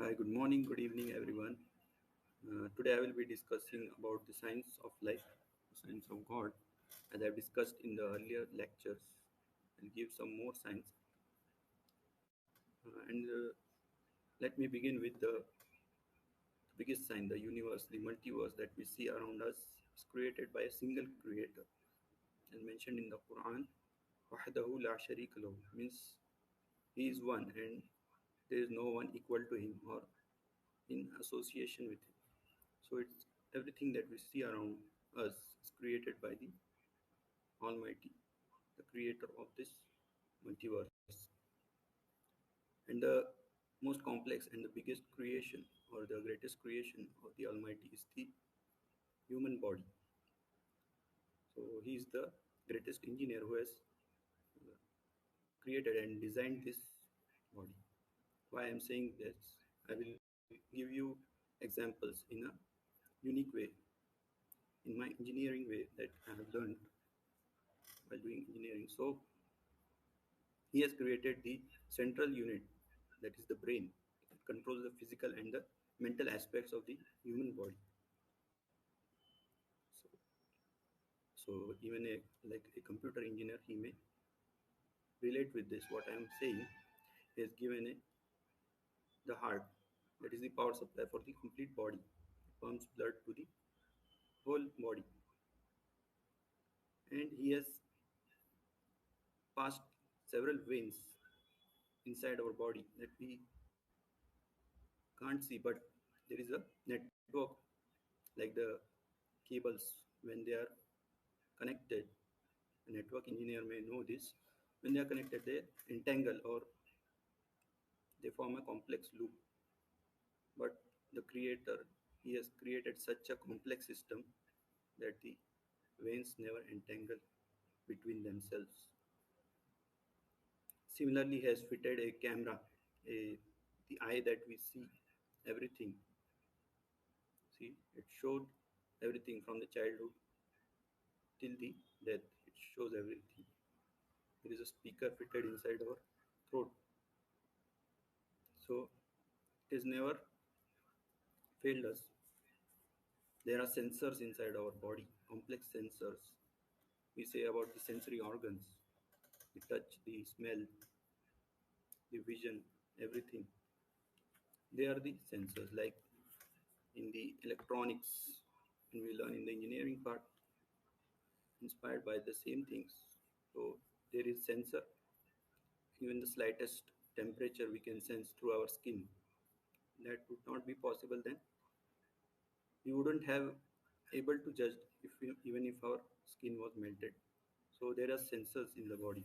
Hi, good morning, good evening, everyone. Today I will be discussing about the science of life, the science of God. As I've discussed in the earlier lectures, I'll give some more science. And let me begin with the biggest sign, the universe, the multiverse that we see around us is created by a single creator. As mentioned in the Quran, وَحْدَهُ لَا شَرِيكَ لَهُ means he is one and there is no one equal to him or in association with him. So it's everything that we see around us is created by the Almighty, the creator of this multiverse. And the most complex and the biggest creation or the greatest creation of the Almighty is the human body. So he is the greatest engineer who has uh, created and designed this body. Why I'm saying this, I will give you examples in a unique way, in my engineering way that I have learned while doing engineering. So he has created the central unit, that is the brain, that controls the physical and the mental aspects of the human body. So, so even a like a computer engineer, he may relate with this. What I am saying is given the heart, that is the power supply for the complete body, it pumps blood to the whole body, and he has passed several veins inside our body that we can't see, but there is a network like the cables when they are connected. A network engineer may know this. When they are connected, they entangle or they form a complex loop. But the creator, he has created such a complex system that the veins never entangle between themselves. Similarly, he has fitted a camera, the eye that we see everything. See, it showed everything from the childhood till the death. It shows everything. There is a speaker fitted inside our throat. So it has never failed us. There are sensors inside our body, complex sensors. We say about the sensory organs, the touch, the smell, the vision, everything. They are the sensors. Like in the electronics, and we learn in the engineering part, inspired by the same things. So there is sensor. Even the slightest temperature we can sense through our skin. That would not be possible then. We wouldn't have able to judge if we, even if our skin was melted. So there are sensors in the body.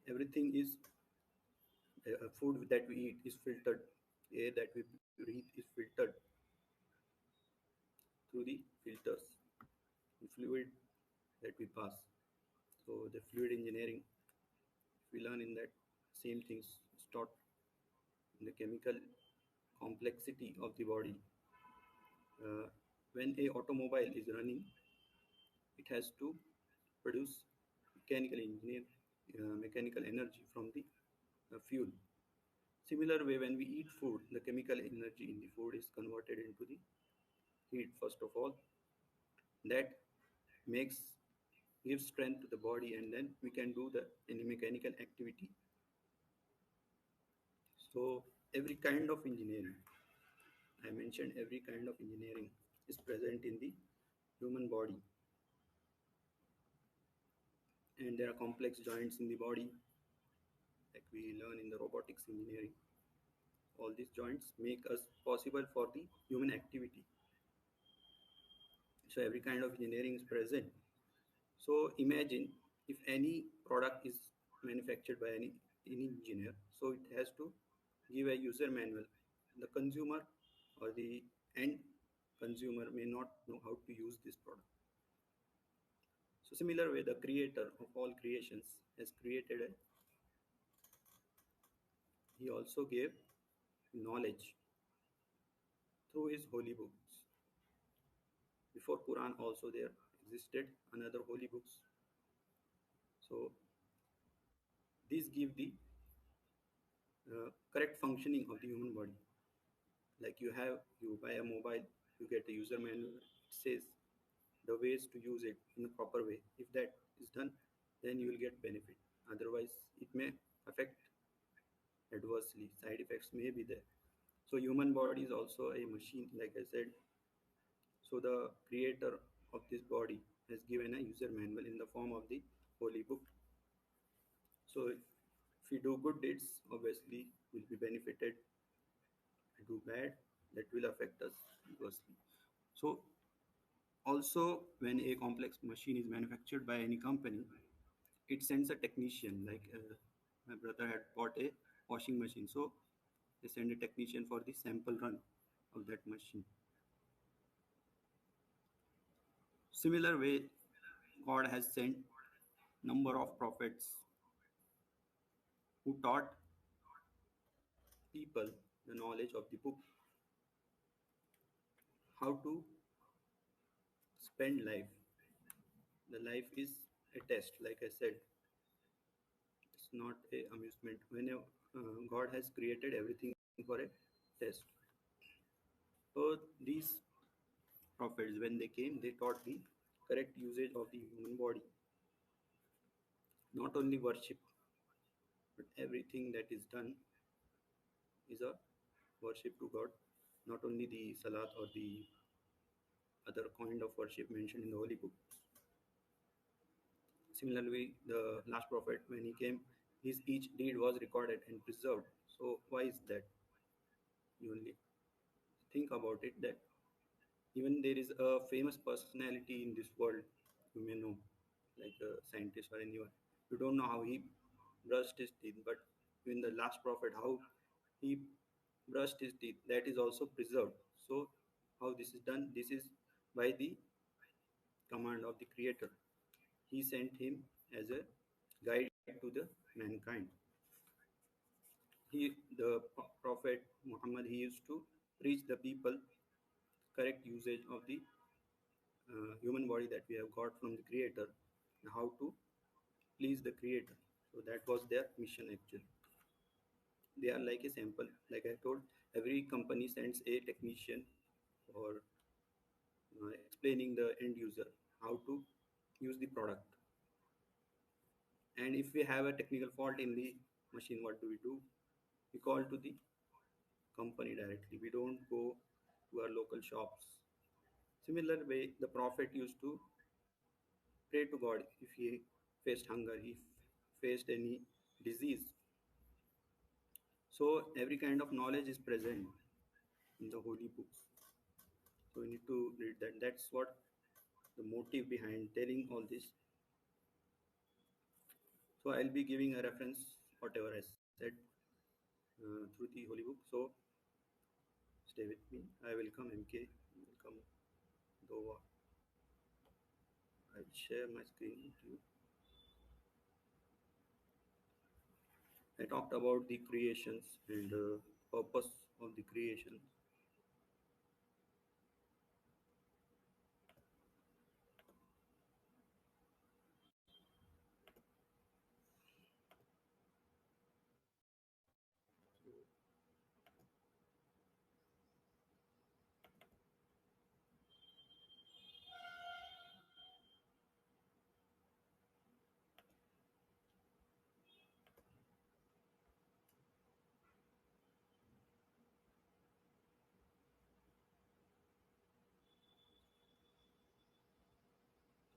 Everything is food that we eat is filtered. Air that we breathe is filtered through the filters. The fluid that we pass. So the fluid engineering, we learn in that same things is taught in the chemical complexity of the body. When a automobile is running, it has to produce mechanical engineer, mechanical energy from the fuel. Similar way, when we eat food, the chemical energy in the food is converted into the heat. First of all, that makes gives strength to the body, and then we can do the any mechanical activity. So every kind of engineering, I mentioned, every kind of engineering is present in the human body, and there are complex joints in the body, like we learn in the robotics engineering. All these joints make us possible for the human activity. So every kind of engineering is present. So imagine if any product is manufactured by any engineer, so it has to give a user manual. The consumer or the end consumer may not know how to use this product. So similar way, the creator of all creations has created a, he also gave knowledge through his holy books. Before Quran also there existed another holy books. So these give the correct functioning of the human body. Like you buy a mobile, you get a user manual. It says the ways to use it in a proper way. If that is done, then you will get benefit. Otherwise, it may affect adversely. Side effects may be there. So human body is also a machine, like I said. So the creator of this body has given a user manual in the form of the holy book. So if we do good deeds, obviously we'll be benefited. If we do bad, that will affect us adversely. So also, when a complex machine is manufactured by any company, it sends a technician. Like my brother had bought a washing machine, so they send a technician for the sample run of that machine. Similar way, God has sent number of prophets who taught people the knowledge of the book, how to spend life. The life is a test, like I said. It's not a amusement. When God has created everything for a test. So these prophets, when they came, they taught the correct usage of the human body. Not only worship, but everything that is done is a worship to God. Not only the salat or the other kind of worship mentioned in the holy books. Similarly, the last prophet, when he came, his each deed was recorded and preserved. So why is that? You only think about it that even there is a famous personality in this world you may know, like a scientist or anyone. You don't know how he brushed his teeth, but in the last prophet, how he brushed his teeth, that is also preserved. So how this is done? This is by the command of the Creator. He sent him as a guide to the mankind. The prophet Muhammad, he used to preach the people correct usage of the human body that we have got from the Creator, and how to please the Creator. So that was their mission actually. They are like a sample. Like I told, every company sends a technician for explaining the end user how to use the product. And if we have a technical fault in the machine, what do? We call to the company directly. We don't go to our local shops. Similar way, the prophet used to pray to God if he faced hunger, he faced any disease. So every kind of knowledge is present in the holy books. So we need to read that. That's what the motive behind telling all this. So I'll be giving a reference, whatever I said, through the holy book. So stay with me. I welcome MK. Welcome Dova. I'll share my screen with you. I talked about the creations and purpose of the creation.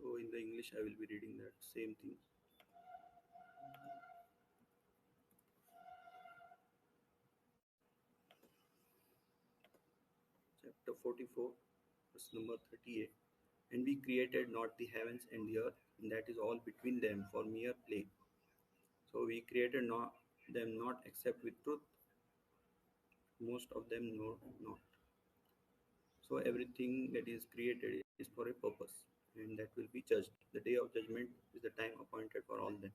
So in the English, I will be reading that same thing. Chapter 44, verse number 38. And we created not the heavens and the earth, and that is all between them for mere play. So we created not them not except with truth. Most of them know not. So everything that is created is for a purpose, and that will be judged. The day of judgment is the time appointed for all them.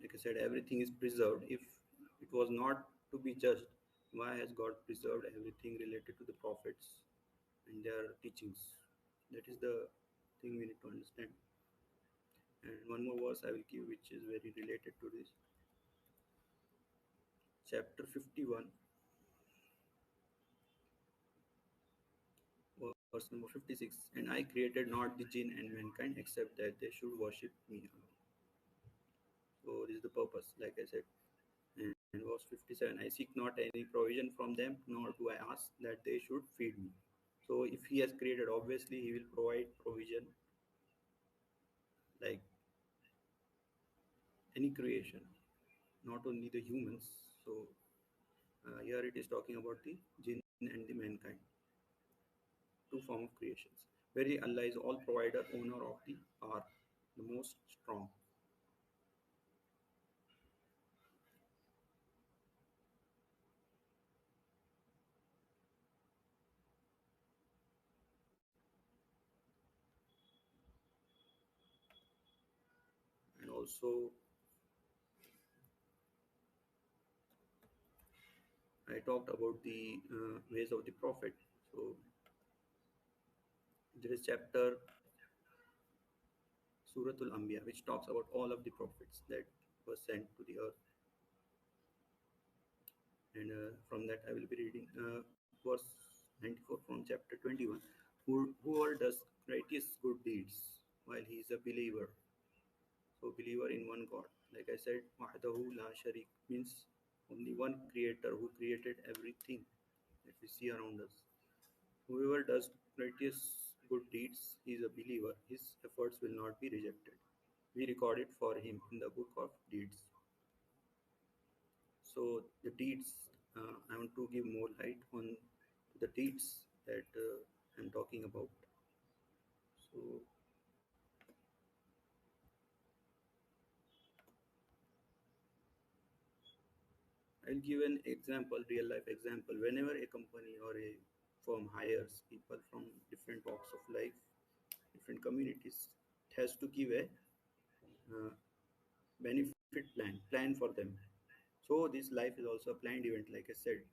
Like I said, everything is preserved. If it was not to be judged, why has God preserved everything related to the prophets and their teachings? That is the thing we need to understand. And one more verse I will give, which is very related to this. chapter 51, verse number 56. And I created not the jinn and mankind except that they should worship me alone. So this is the purpose, like I said. And verse 57, I seek not any provision from them, nor do I ask that they should feed me. So if he has created, obviously he will provide provision like any creation, not only the humans. So here it is talking about the jinn and the mankind, two form of creations. Very Allah is all provider, owner of the power, the most strong. And also I talked about the ways of the prophet. So there is chapter Suratul Anbiya, which talks about all of the prophets that were sent to the earth. And from that, I will be reading verse 94 from chapter 21. Whoever does righteous good deeds while he is a believer, so believer in one God. Like I said, Wahdahu la sharik means only one creator who created everything that we see around us. Whoever does righteous good deeds, he is a believer. His efforts will not be rejected. We record it for him in the book of deeds. So the deeds, I want to give more light on the deeds that I'm talking about. So I'll give an example, real life example. Whenever a company or a firm hires people from different walks of life, different communities, it has to give a uh, benefit plan for them. So this life is also a planned event, like I said,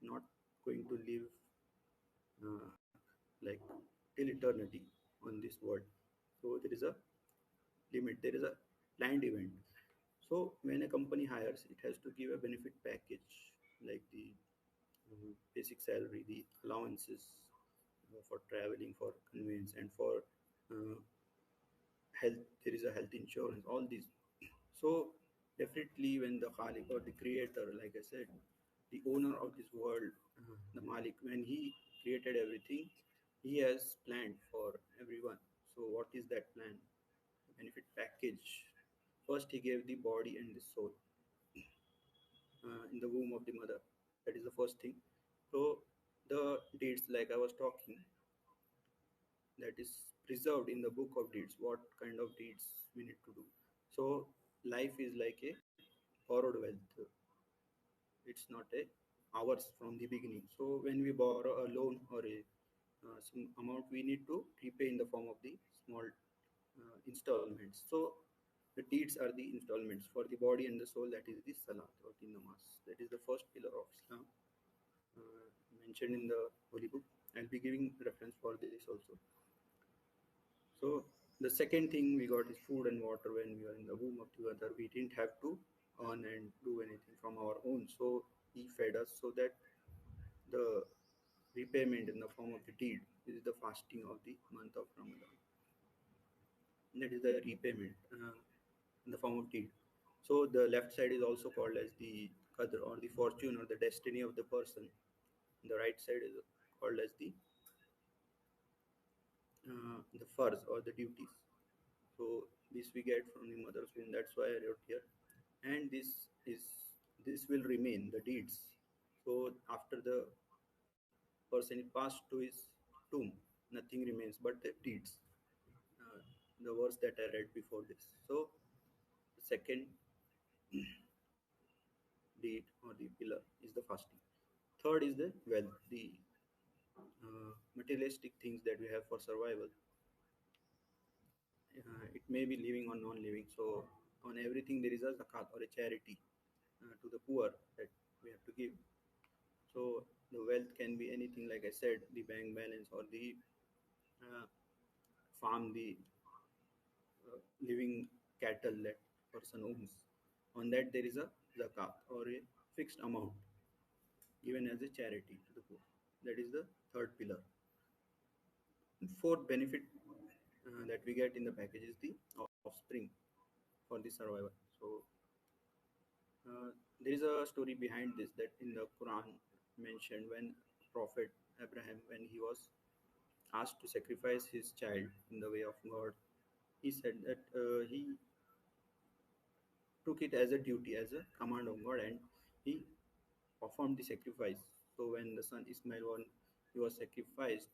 not going to live uh, like till eternity on this world. So there is a limit, there is a planned event. So when a company hires, it has to give a benefit package like the basic salary, the allowances for traveling, for conveyance, and for uh, health. There is a health insurance. All these. So definitely, when the Khalik or the creator, like I said, the owner of this world, the Malik, when he created everything, he has planned for everyone. So what is that plan? Benefit package. First, he gave the body and the soul in the womb of the mother. That is the first thing. So the deeds, like I was talking, that is preserved in the book of deeds. What kind of deeds we need to do? So life is like a borrowed wealth. It's not a ours from the beginning. So when we borrow a loan or a some amount, we need to repay in the form of the small installments. So the deeds are the installments for the body and the soul. That is the salat or the namaz. That is the first pillar of Islam uh, mentioned in the holy book. I'll be giving reference for this also. So the second thing we got is food and water. When we are in the womb of the mother, we didn't have to earn and do anything from our own. So he fed us so that the repayment in the form of the deed is the fasting of the month of Ramadan. That is the repayment in the form of deed. So the left side is also called as the qadr or the fortune or the destiny of the person. The right side is called as the fars or the duties. So this we get from the mother's womb. That's why I wrote here. And is this will remain the deeds. So after the person is passed to his tomb, nothing remains but the deeds. Uh, the verse that I read before this. So the second deed or the pillar is the fasting. Third is the wealth, the materialistic things that we have for survival. It may be living or non-living. So on everything there is a zakat or a charity to the poor that we have to give. So the wealth can be anything, like I said, the bank balance or the uh, farm, the living cattle that person owns. On that there is a zakat or a fixed amount given as a charity to the poor. That is the third pillar. Fourth benefit that we get in the package is the offspring for the survivor. So there is a story behind this that in the Quran mentioned when Prophet Abraham, when he was asked to sacrifice his child in the way of God, he said that he took it as a duty, as a command of God, and he performed the sacrifice. So when the son Ismail he was sacrificed,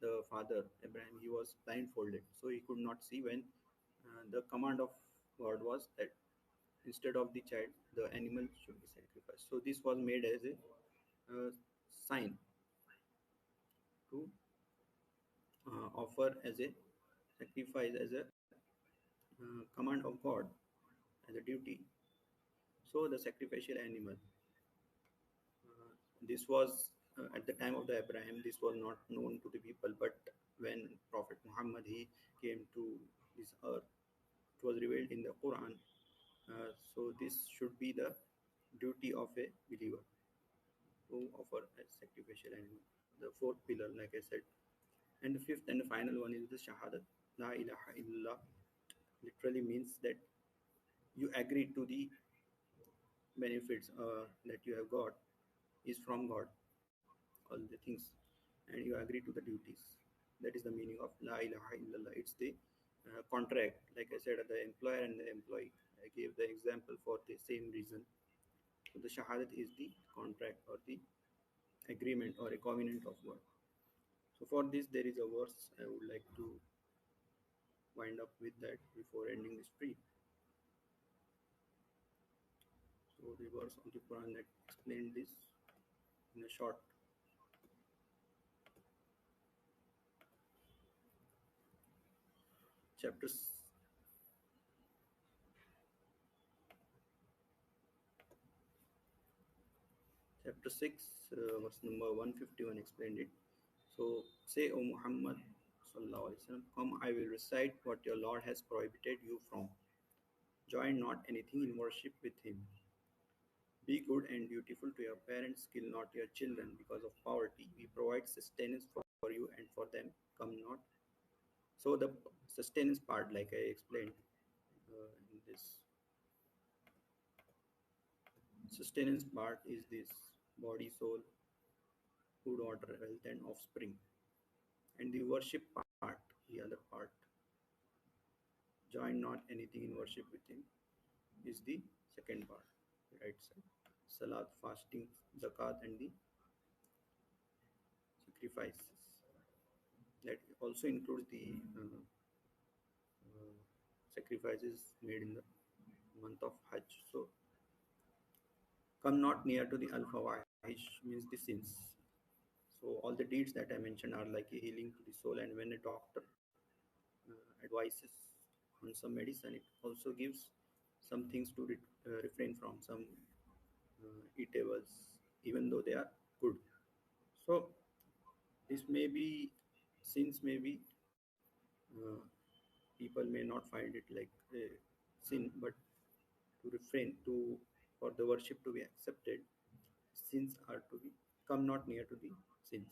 the father Abraham he was blindfolded, so he could not see when the command of God was that instead of the child, the animal should be sacrificed. So this was made as a sign to offer as a sacrifice as a command of God as a duty. So the sacrificial animal. This was at the time of the Abraham. This was not known to the people, but when Prophet Muhammad he came to this earth, it was revealed in the Quran. So this should be the duty of a believer to offer a sacrificial animal. The fourth pillar, like I said, and the fifth and the final one is the Shahadat. La ilaha illallah literally means that you agree to the benefits that you have got is from God, all the things, and you agree to the duties. That is the meaning of La ilaha illallah. It's the contract, like I said, the employer and the employee. I gave the example for the same reason. So the Shahadat is the contract or the agreement or a covenant of God. So for this, there is a verse I would like to wind up with that before ending this stream. So the verse of the Quran that explained this in a short chapter chapter 6 verse number 151 explained it. So say, O Muhammad sallallahu alaihi wasallam, come, I will recite what your Lord has prohibited you from. Join not anything in worship with him. Be good and dutiful to your parents, kill not your children because of poverty. We provide sustenance for you and for them. Come not. So the sustenance part, like I explained in this sustenance part, is this body, soul, food, water, health, and offspring. And the worship part, the other part, join not anything in worship with him, is the second part, the right side. Salat, fasting, zakat, and the sacrifices. That also includes the uh, sacrifices made in the month of Hajj. So, come not near to the al fawahish means the sins. So, all the deeds that I mentioned are like a healing to the soul, and when a doctor advises on some medicine, it also gives some things to refrain from, some eatables, even though they are good. So, this may be, sins may be, uh, people may not find it like a sin, but to refrain, to for the worship to be accepted, sins are to be come not near to the sins,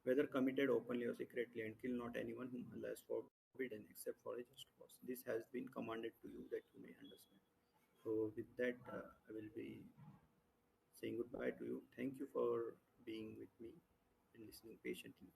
whether committed openly or secretly, and kill not anyone whom Allah has forbidden except for a just cause. This has been commanded to you that you may understand. So, with that, I will be saying goodbye to you. Thank you for being with me and listening patiently.